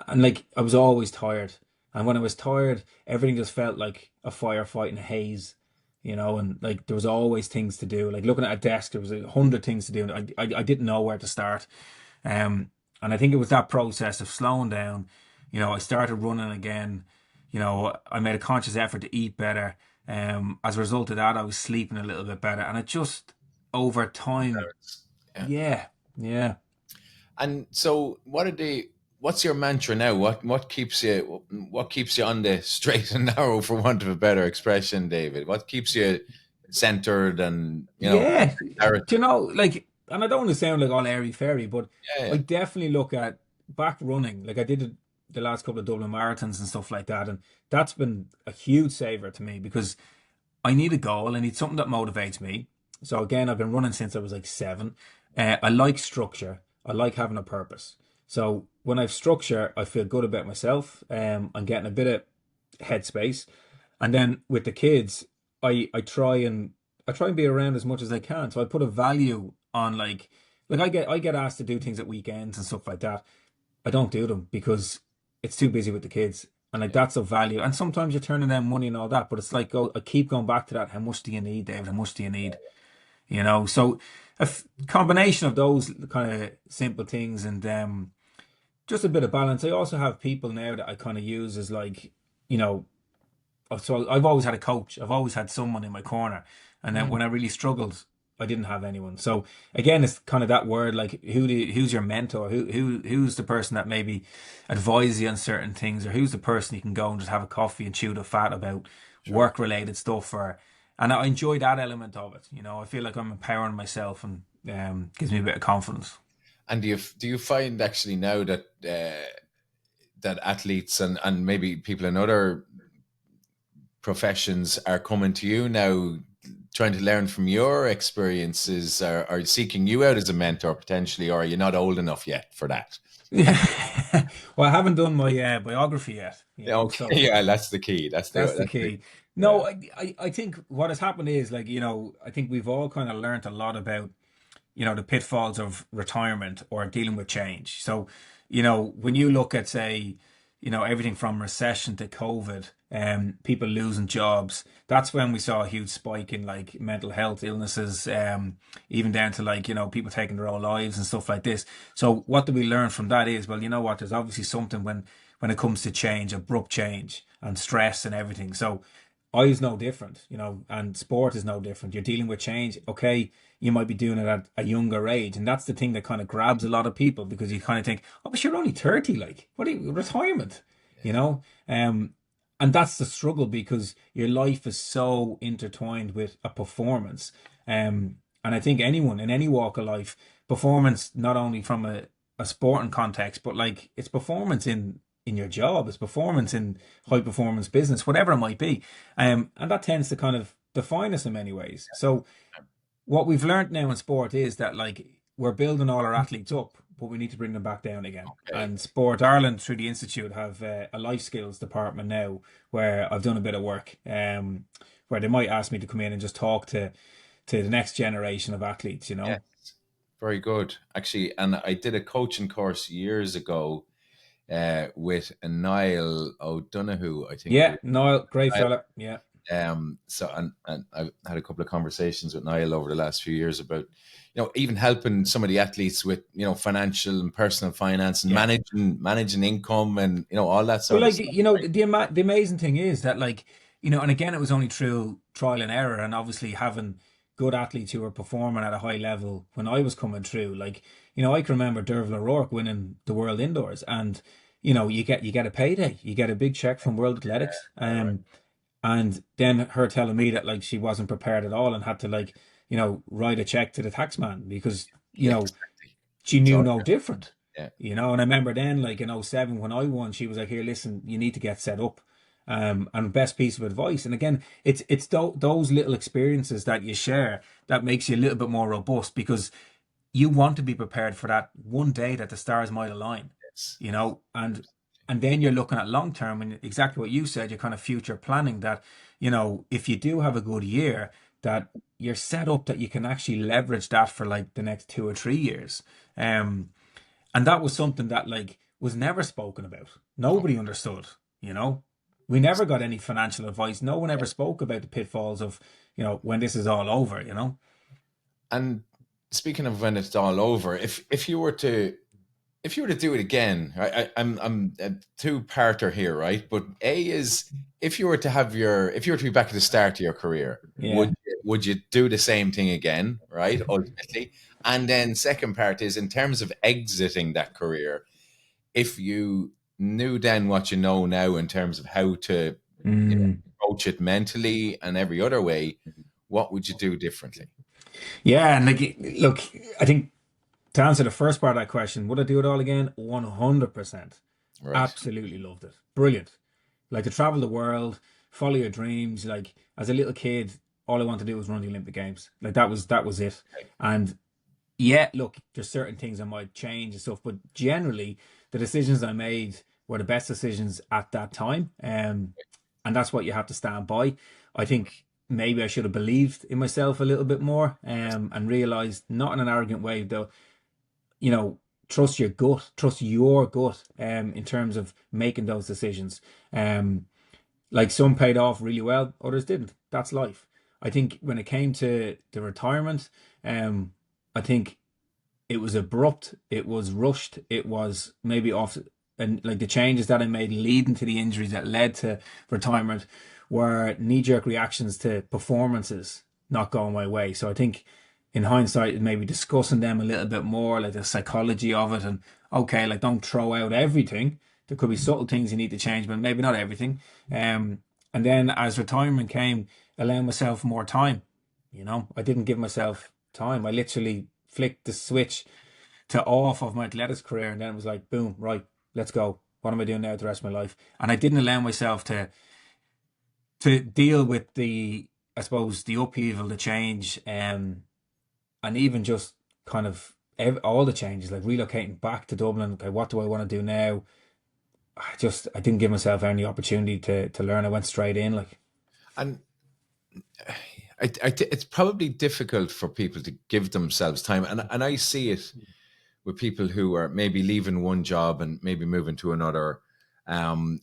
And like I was always tired. And when I was tired, everything just felt like a firefight in a haze, and like there was always things to do. Like looking at a desk, there was 100 things to do. I didn't know where to start. And I think it was that process of slowing down. I started running again. I made a conscious effort to eat better. As a result of that, I was sleeping a little bit better. And it just, over time, Yeah. yeah. And so, what's your mantra now? What keeps you on the straight and narrow, for want of a better expression, David? What keeps you centered and Yeah. clarity? Like, and I don't want to sound like all airy fairy, but Yeah, I definitely look at back running. Like I did the last couple of Dublin marathons and stuff like that. And that's been a huge saver to me because I need a goal. I need something that motivates me. So again, I've been running since I was like 7. I like structure. I like having a purpose. So when I have structure, I feel good about myself. I'm getting a bit of headspace. And then with the kids, I try and be around as much as I can. So I put a value on like I get asked to do things at weekends and stuff like that. I don't do them because it's too busy with the kids. And like that's of value. And sometimes you're turning down money and all that, but it's like I keep going back to that. How much do you need, David? How much do you need? So combination of those kind of simple things and just a bit of balance. I also have people now that I kind of use as like, so I've always had a coach. I've always had someone in my corner. And then when I really struggled, I didn't have anyone. So again, it's kind of that word, like who's your mentor? Who's the person that maybe advises you on certain things, or who's the person you can go and just have a coffee and chew the fat about work related stuff, and I enjoy that element of it. I feel like I'm empowering myself and gives me a bit of confidence. And do you find actually now that that athletes and maybe people in other professions are coming to you now, trying to learn from your experiences, are seeking you out as a mentor potentially, or are you not old enough yet for that? Yeah. Well, I haven't done my biography yet, Okay, so yeah, that's the key. that's the That's the key. yeah. No, I think what has happened is like, I think we've all kind of learned a lot about, the pitfalls of retirement or dealing with change. So, when you look at, say, everything from recession to COVID, people losing jobs, that's when we saw a huge spike in like mental health illnesses, even down to like, people taking their own lives and stuff like this. So what do we learn from that is, well, you know what, there's obviously something when it comes to change, abrupt change and stress and everything. So I is no different, and sport is no different. You're dealing with change. Okay, you might be doing it at a younger age. And that's the thing that kind of grabs a lot of people because you kind of think, oh, but you're only 30, like, what are you, retirement, you Yeah. know? And that's the struggle because your life is so intertwined with a performance. And I think anyone in any walk of life, performance, not only from a sporting context, but like it's performance in your job, it's performance in high performance business, whatever it might be. And that tends to kind of define us in many ways. So what we've learned now in sport is that like we're building all our athletes up, but we need to bring them back down again. Okay. And Sport Ireland through the Institute have a life skills department now where I've done a bit of work, where they might ask me to come in and just talk to the next generation of athletes. Yes. Very good. Actually, and I did a coaching course years ago with Niall O'Donoghue, I think it Yeah, was. Niall, great fella. Yeah, So and I've had a couple of conversations with Niall over the last few years about, even helping some of the athletes with, financial and personal finance and yeah. managing income and, all that Well, sort of like stuff. the amazing thing is that like and again it was only through trial and error, and obviously having good athletes who were performing at a high level when I was coming through. Like I can remember Derval O'Rourke winning the World Indoors, and you get a payday, you get a big check from World Athletics, Yeah, right. and then her telling me that like she wasn't prepared at all and had to like write a check to the tax man because Yeah, exactly. she It's knew all, no different. yeah. And I remember then, like in '07 when I won, she was like, "Here, listen, you need to get set up." And best piece of advice. And again, it's those little experiences that you share that makes you a little bit more robust because you want to be prepared for that one day that the stars might align. Yes. And then you're looking at long term and exactly what you said, you're kind of future planning that, if you do have a good year, that you're set up that you can actually leverage that for like the next 2 or 3 years. Um, and that was something that like was never spoken about. No. Nobody understood, you know. We never got any financial advice. No one ever spoke about the pitfalls of, when this is all over. And speaking of when it's all over, if you were to do it again, I'm a two-parter here, right? But A is, if you were to be back at the start of your career, Yeah. would you do the same thing again, right? Ultimately, and then second part is in terms of exiting that career, if you knew then what you know now in terms of how to, Mm. approach it mentally and every other way, what would you do differently? Yeah, and like, look, I think to answer the first part of that question, would I do it all again? 100%. Right. Absolutely loved it. Brilliant. Like to travel the world, follow your dreams. Like as a little kid, all I wanted to do was run the Olympic Games. Like that was it. And yeah, look, there's certain things I might change and stuff, but generally the decisions I made were the best decisions at that time. And that's what you have to stand by. I think maybe I should have believed in myself a little bit more, and realized, not in an arrogant way though, you know, trust your gut, in terms of making those decisions. Like some paid off really well, others didn't. That's life. I think when it came to the retirement, I think it was abrupt, it was rushed, it was maybe off, and like the changes that I made leading to the injuries that led to retirement were knee-jerk reactions to performances not going my way. So I think in hindsight, maybe discussing them a little bit more, like the psychology of it, and okay, like don't throw out everything. There could be subtle things you need to change, but maybe not everything. And then as retirement came, allow myself more time. I didn't give myself time. I literally flicked the switch to off of my athletics career, and then it was like, boom, right, let's go. What am I doing now the rest of my life? And I didn't allow myself to deal with I suppose, the upheaval, the change, and even just kind of all the changes, like relocating back to Dublin. Okay, what do I want to do now? I didn't give myself any opportunity to learn. I went straight in, like. And it's probably difficult for people to give themselves time, and I see it with people who are maybe leaving one job and maybe moving to another,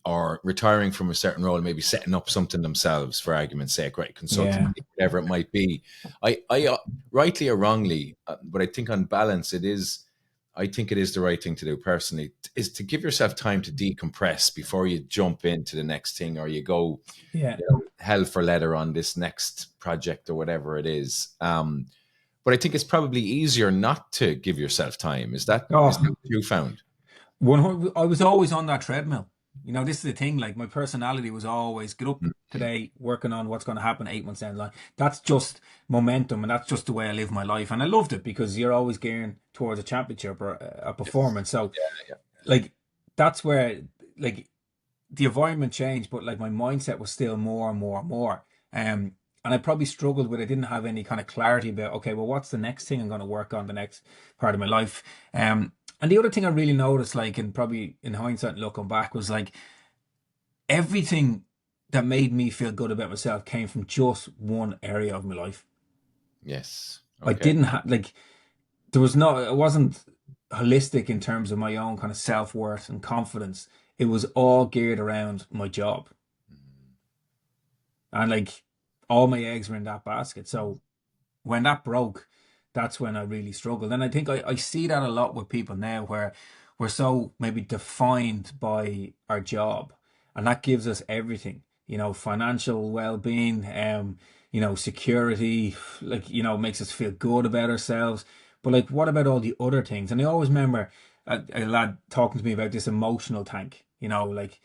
or retiring from a certain role, maybe setting up something themselves, for argument's sake, right? Yeah. Consultancy, whatever it might be. I rightly or wrongly, but I think on balance, I think it is the right thing to do personally, is to give yourself time to decompress before you jump into the next thing, or you go, Yeah. hell for leather on this next project or whatever it is. But I think it's probably easier not to give yourself time. Is that Oh, what you found? I was always on that treadmill. This is the thing. Like my personality was always get up today, working on what's going to happen 8 months down the line. That's just momentum, and that's just the way I live my life. And I loved it because you're always gearing towards a championship or a performance. So, Yeah, like, that's where like the environment changed, but like my mindset was still more and more and more. And I probably struggled with, I didn't have any kind of clarity about, okay, well, what's the next thing I'm going to work on the next part of my life? And the other thing I really noticed, like, and probably in hindsight looking back, was like everything that made me feel good about myself came from just one area of my life. yes. I Okay. didn't have, like, there was no, it wasn't holistic in terms of my own kind of self-worth and confidence. It was all geared around my job. And like all my eggs were in that basket. So when that broke, that's when I really struggled. And I think I see that a lot with people now where we're so maybe defined by our job, and that gives us everything, financial well-being, security, like, makes us feel good about ourselves. But like, what about all the other things? And I always remember a lad talking to me about this emotional tank, like,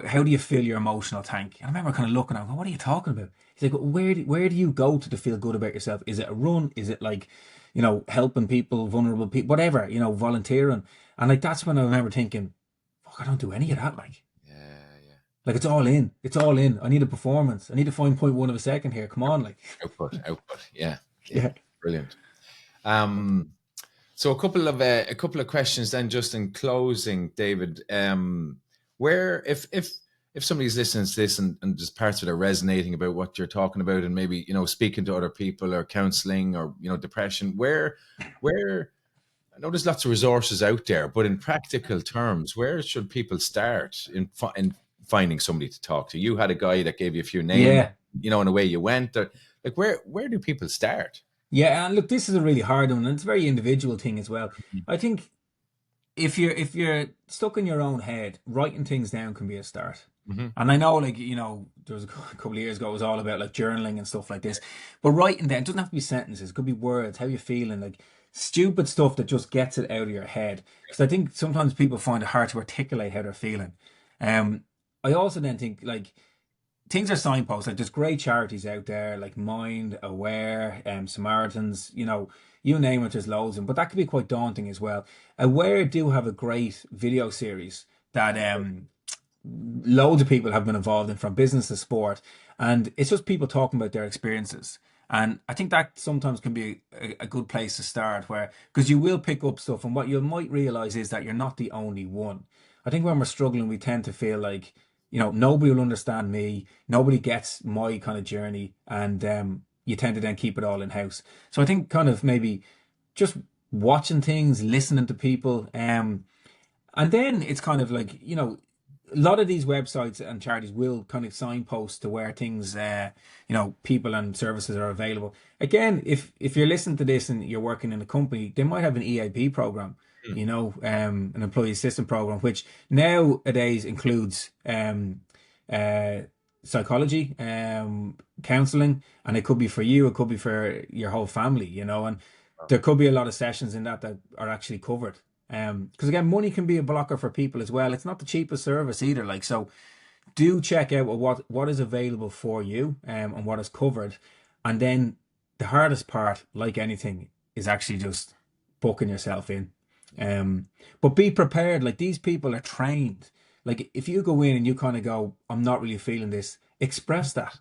how do you fill your emotional tank? And I remember kind of looking at him, what are you talking about? He's like, where do you go to feel good about yourself? Is it a run? Is it like, helping people, vulnerable people, whatever, volunteering? And like, that's when I remember thinking, fuck, I don't do any of that. Yeah, yeah. Like it's all in. It's all in. I need a performance. I need to find point one of a second here. Come on, like. Output. Yeah, yeah. Yeah. Brilliant. Um, so a couple of questions then, just in closing, David. Where if somebody's listening to this and there's parts of it are resonating about what you're talking about, and maybe speaking to other people or counselling or depression, where I know there's lots of resources out there, but in practical terms, where should people start in finding somebody to talk to? You had a guy that gave you a few names, Yeah. and away you went. Like, where do people start? Yeah. And look, this is a really hard one, and it's a very individual thing as well. I think if you're stuck in your own head, writing things down can be a start. Mm-hmm. And I know, like, there was a couple of years ago, it was all about like journaling and stuff like this. But writing down, it doesn't have to be sentences, it could be words, how you feeling, like stupid stuff that just gets it out of your head. Because I think sometimes people find it hard to articulate how they're feeling. I also then think like things are signposts. Like there's great charities out there, like Mind, Aware, Samaritans. You name it. There's loads of them, but that can be quite daunting as well. Aware do have a great video series that loads of people have been involved in, from business to sport, and it's just people talking about their experiences. And I think that sometimes can be a good place to start, where because you will pick up stuff, and what you might realize is that you're not the only one. I think when we're struggling, we tend to feel like nobody will understand me, nobody gets my kind of journey, and you tend to then keep it all in house. So I think kind of maybe just watching things, listening to people, and then it's kind of like, a lot of these websites and charities will kind of signpost to where things, people and services are available. Again, if you're listening to this and you're working in a company, they might have an EAP program, an employee assistance program, which nowadays includes psychology, counseling, and it could be for you, it could be for your whole family, and there could be a lot of sessions in that are actually covered. Because again, money can be a blocker for people as well. It's not the cheapest service either. Like, so do check out what is available for you, and what is covered. And then the hardest part, like anything, is actually just booking yourself in. But be prepared. Like, these people are trained. Like, if you go in and you kind of go, I'm not really feeling this, express that.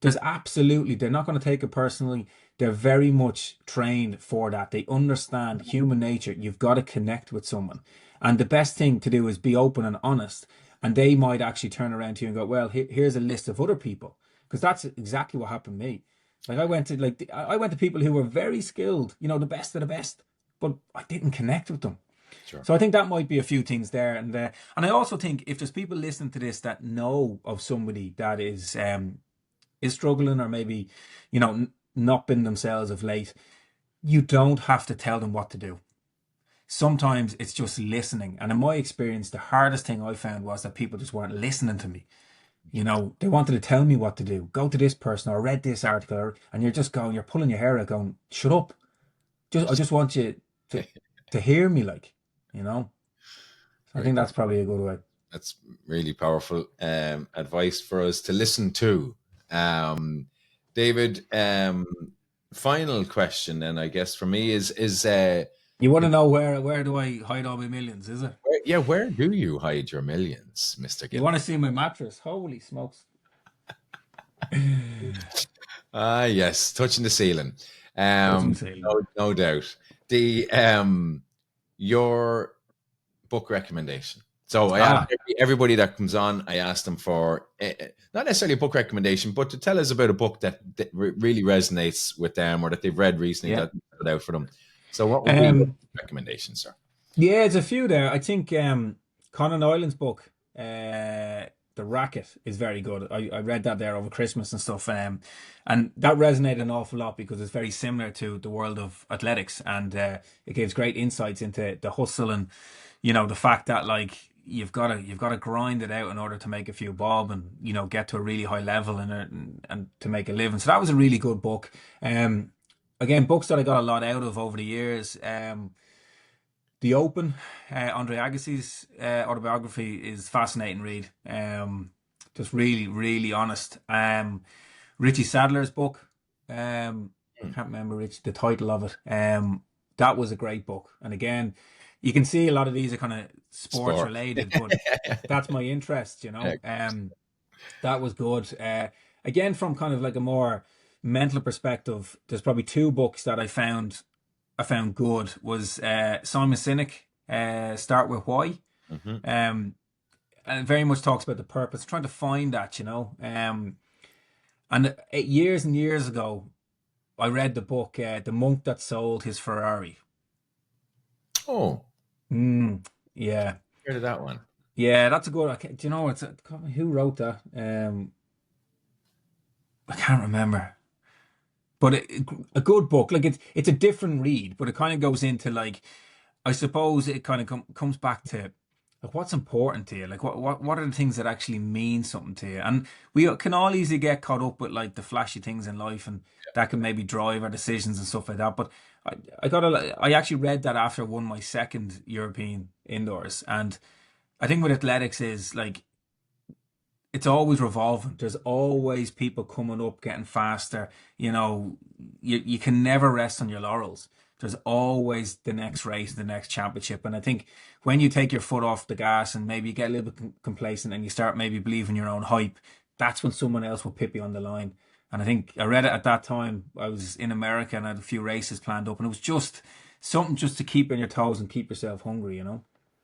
There's absolutely, they're not going to take it personally. They're very much trained for that. They understand human nature. You've got to connect with someone. And the best thing to do is be open and honest. And they might actually turn around to you and go, well, here's a list of other people. Because that's exactly what happened to me. Like I went to people who were very skilled, the best of the best, but I didn't connect with them. Sure. So I think that might be a few things there. And I also think if there's people listening to this that know of somebody that is struggling or maybe, not been themselves of late, you don't have to tell them what to do. Sometimes it's just listening. And in my experience, the hardest thing I found was that people just weren't listening to me. They wanted to tell me what to do. Go to this person or read this article, and you're pulling your hair out going, shut up. I just want you to hear me, So I think that's probably a good way. That's really powerful advice for us to listen to. David, final question, and I guess for me is you want to know where do I hide all my millions? Is it? Where do you hide your millions, Mr. Gillick? You want to see my mattress? Holy smokes! Yes, touching the ceiling. No doubt. Your book recommendation. So I ask everybody that comes on, I ask them for not necessarily a book recommendation, but to tell us about a book that really resonates with them or that they've read recently that stood out for them. So what would be your recommendation, sir? Yeah, there's a few there. I think Conan Doyle's book, The Racket, is very good. I read that there over Christmas and stuff. And that resonated an awful lot because it's very similar to the world of athletics. And it gives great insights into the hustle and, the fact that you've got to grind it out in order to make a few bob and get to a really high level and to make a living. So that was a really good book. Again, books that I got a lot out of over the years. The Open, Andre Agassi's autobiography is fascinating read. Just really, really honest. Richie Sadler's book. I can't remember the title of it. That was a great book. And again, you can see a lot of these are kind of sports related, but that's my interest, that was good. Again, from kind of like a more mental perspective, there's probably two books that I found good was Simon Sinek, Start With Why. And it very much talks about the purpose, trying to find that, and years and years ago, I read the book, The Monk That Sold His Ferrari. Oh. Yeah. Heard of that one? Yeah, that's a good. Do you know who wrote that? I can't remember. But a good book. It's a different read, but it kind of goes into I suppose it kind of comes back to what's important to you. What are the things that actually mean something to you? And we can all easily get caught up with the flashy things in life, and that can maybe drive our decisions and stuff like that. But I actually read that after I won my second European indoors, and I think with athletics is it's always revolving. There's always people coming up, getting faster. You can never rest on your laurels. There's always the next race, the next championship. And I think when you take your foot off the gas and maybe you get a little bit complacent and you start maybe believing your own hype, that's when someone else will pip you on the line. And I think I read it at that time. I was in America and I had a few races planned up, and it was just something just to keep on your toes and keep yourself hungry,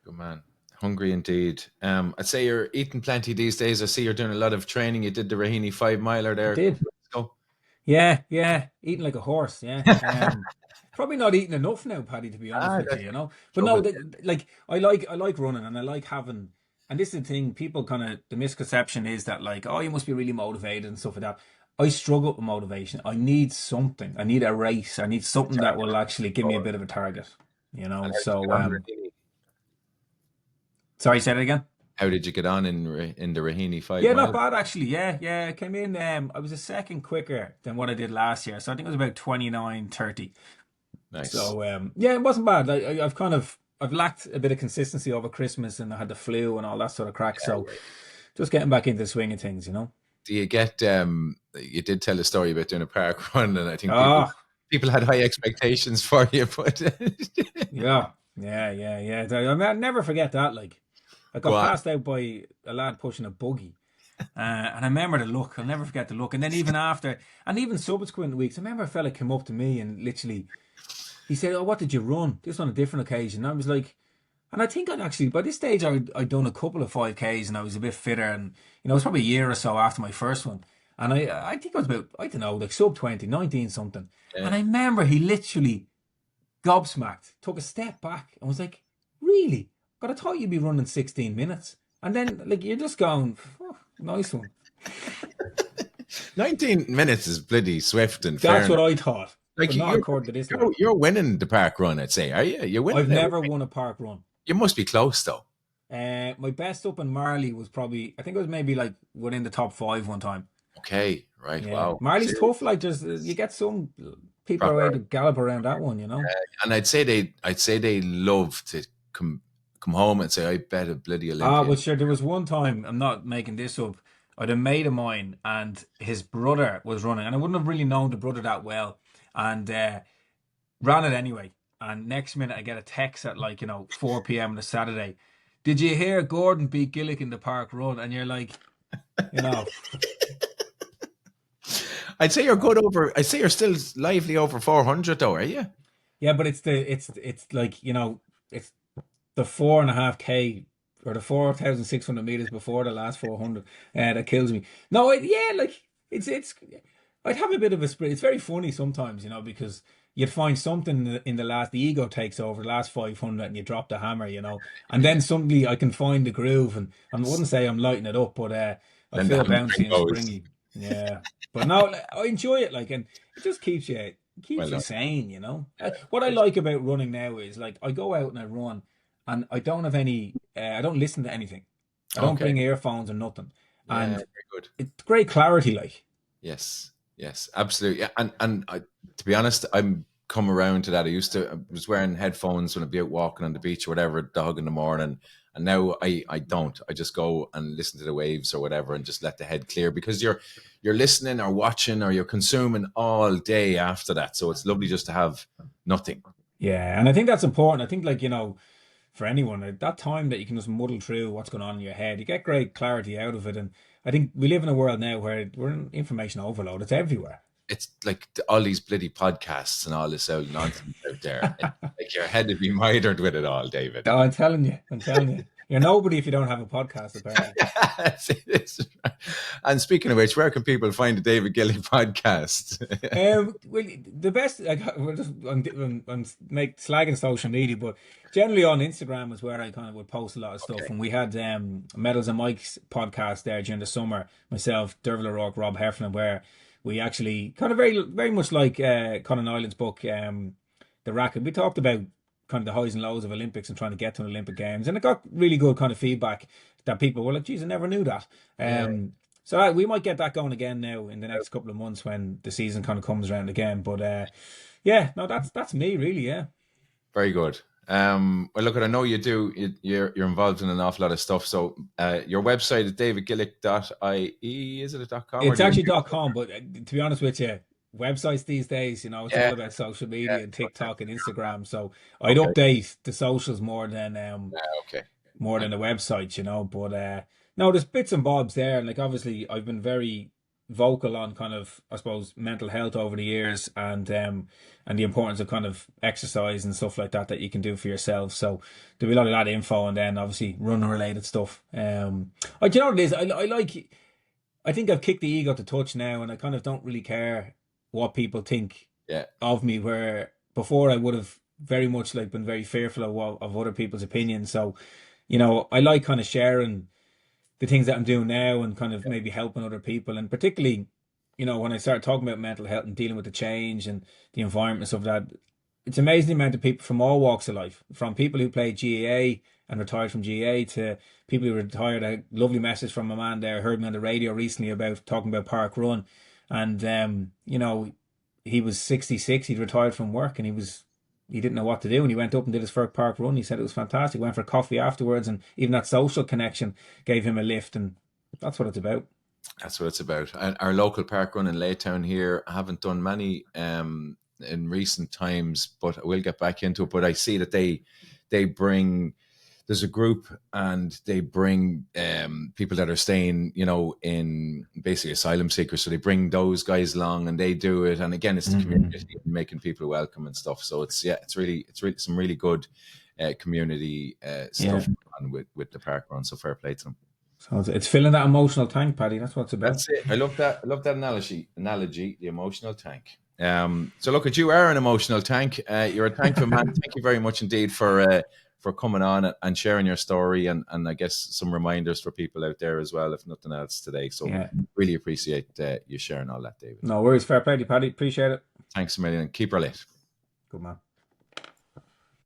Good man. Hungry indeed. I'd say you're eating plenty these days. I see you're doing a lot of training. You did the Raheny 5 miler there. I did. Yeah. Eating like a horse. Yeah. Probably not eating enough now, Paddy, to be honest with you, But no, I like running, and I like having. And this is the thing. People the misconception is that you must be really motivated and stuff like that. I struggle with motivation. I need something. I need a race. I need something that will actually give me a bit of a target. So. Sorry, say that again. How did you get on in the Raheny 5 Yeah, not bad actually. Yeah. I came in. I was a second quicker than what I did last year, so I think it was about 29:30. Nice. So it wasn't bad. I've lacked a bit of consistency over Christmas, and I had the flu and all that sort of crack. So just getting back into the swing of things, Do you get? You did tell a story about doing a park run, and I think people had high expectations for you, but yeah. I mean, I'll never forget that. I got passed out by a lad pushing a buggy, And I remember the look. I'll never forget the look. And then even after, and even subsequent weeks, I remember a fella came up to me and literally, he said, "Oh, what did you run?" This on a different occasion. And I was like, and I think I'd actually, by this stage, I'd done a couple of 5Ks and I was a bit fitter. And, it was probably a year or so after my first one. And I think I was about, I don't know, like sub 20, 19 something. Yeah. And I remember he literally gobsmacked, took a step back and was like, "Really? God, I thought you'd be running 16 minutes." And then, like, you're just going, "Oh, nice one." 19 minutes is bloody swift and fair. That's what I thought. Like, But not according to this. you're winning the park run, I'd say. Are you? You're winning. I've never won a park run. You must be close, though. My best up in Marley was probably, I think it was maybe like within the top 5 one time. Okay, right. Yeah. Wow. Marley's tough. Like, you get some people are to gallop around that one, And I'd say they love to come home and say, "I bet a bloody Olympian." Ah, well, sure. There was one time, I'm not making this up. I had a mate of mine, and his brother was running, and I wouldn't have really known the brother that well, and ran it anyway. And next minute, I get a text at 4 p.m. on a Saturday. "Did you hear Gordon beat Gillick in the park run?" And you're like, I'd say you're good over. I'd say you're still lively over 400, though, are you? Yeah, but it's like it's the 4.5K or the 4,600 meters before the last 400 that kills me. No, it's I'd have a bit of a spirit. It's very funny sometimes, because you'd find something in the last, the ego takes over the last 500 and you drop the hammer, and then suddenly I can find the groove, and I wouldn't say I'm lighting it up, but I feel bouncy and springy. Yeah, but no, I enjoy it, and it just keeps you sane, What I like about running now is I go out and I run, and I don't have any, I don't listen to anything. I don't bring earphones or nothing, and very good. It's great clarity, Yes, absolutely. Yeah, and to be honest, I'm come around to that. I was wearing headphones when I'd be out walking on the beach or whatever, dog in the morning. And now I don't. I just go and listen to the waves or whatever and just let the head clear, because you're listening or watching or you're consuming all day after that. So it's lovely just to have nothing. Yeah, and I think that's important. I think for anyone at that time that you can just muddle through what's going on in your head, you get great clarity out of it. And I think we live in a world now where we're in information overload. It's everywhere. It's like all these bloody podcasts and all this old nonsense out there. Like your head would be mitered with it all, David. Oh, I'm telling you. You're nobody if you don't have a podcast, apparently. And speaking of which, where can people find the David Gillick podcast? Well, the best, I'm slagging social media, but generally on Instagram is where I kind of would post a lot of stuff. Okay. And we had Medals and Mike's podcast there during the summer, myself, Derval O'Rourke, Rob Heffernan, where we actually kind of very, very much like Conan Ireland's book, The Racket. We talked about kind of the highs and lows of Olympics and trying to get to an Olympic Games, and it got really good kind of feedback that people were like, "Geez, I never knew that." So we might get that going again now in the next couple of months when the season kind of comes around again. But that's me really. Yeah, very good. Well, look, I know you do. You're involved in an awful lot of stuff. So your website is davidgillick.ie. Is it a .com? It's actually .com, but to be honest with you, websites these days, it's all about social media and TikTok and Instagram. So I'd update the socials more than more than the website, But no, there's bits and bobs there. And obviously, I've been very vocal on kind of, I suppose, mental health over the years, and the importance of kind of exercise and stuff like that you can do for yourself. So there'll be a lot of that info, and then obviously running related stuff. Do you know what it is? I think I've kicked the ego to touch now, and I kind of don't really care what people think of me, where before I would have very much been very fearful of other people's opinions. So, I like kind of sharing the things that I'm doing now and kind of maybe helping other people. And particularly, when I start talking about mental health and dealing with the change and the environment and stuff like that, it's amazing the amount of people from all walks of life, from people who played GAA and retired from GAA to people who retired. A lovely message from a man there, heard me on the radio recently about talking about Park Run. And, he was 66, he'd retired from work, and he didn't know what to do, and he went up and did his first Park Run. He said it was fantastic. Went for coffee afterwards, and even that social connection gave him a lift, and that's what it's about. That's what it's about. And our local park run in Laytown here, I haven't done many in recent times, but I will get back into it. But I see that they bring there's a group and they bring people that are staying, in basically asylum seekers. So they bring those guys along and they do it. And again, it's the community making people welcome and stuff. So it's really some really good community stuff on with the park run. So fair play to them. So it's filling that emotional tank, Paddy. That's what it's about. That's it. I love that analogy, the emotional tank. So look, you are an emotional tank. You're a thankful man. Thank you very much indeed for coming on and sharing your story and I guess some reminders for people out there as well, if nothing else today. So really appreciate you sharing all that, David. No worries. Fair play to you, Paddy. Appreciate it. Thanks a million. Keep her lit. Good man.